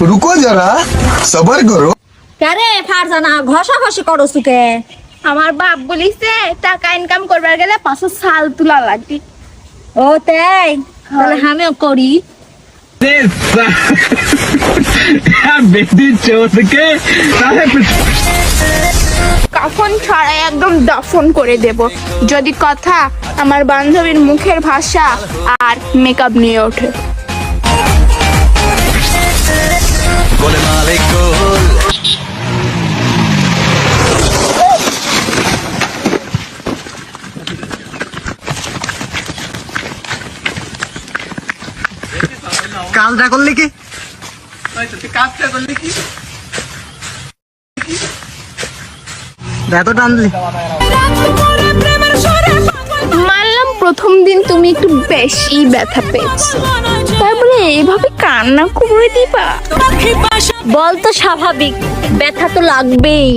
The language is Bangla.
रुको जरा सबर करो। কারে ফারজানা ঘষাঘষি করো সুকে? আমার বাপ বলিছে টাকা ইনকাম করবার গেলে 500 সাল তুলা লাগবে। ও তাই, তাহলে আমিও করি। বেদি চোরকে কাফন ছাড়াই একদম দাফন করে দেব যদি কথা আমার বান্ধবীর মুখের ভাষা আর মেকআপ নিয়ে ওঠে। কাজটা করলি কি? কাজটা করলি কি? এত টানলি? মানলাম প্রথম দিন তুমি একটু বেশি ব্যথা পেয়েছো, তারপরে এইভাবে কান্না করে দিবা? বল তো স্বাভাবিক, ব্যথা তো লাগবেই।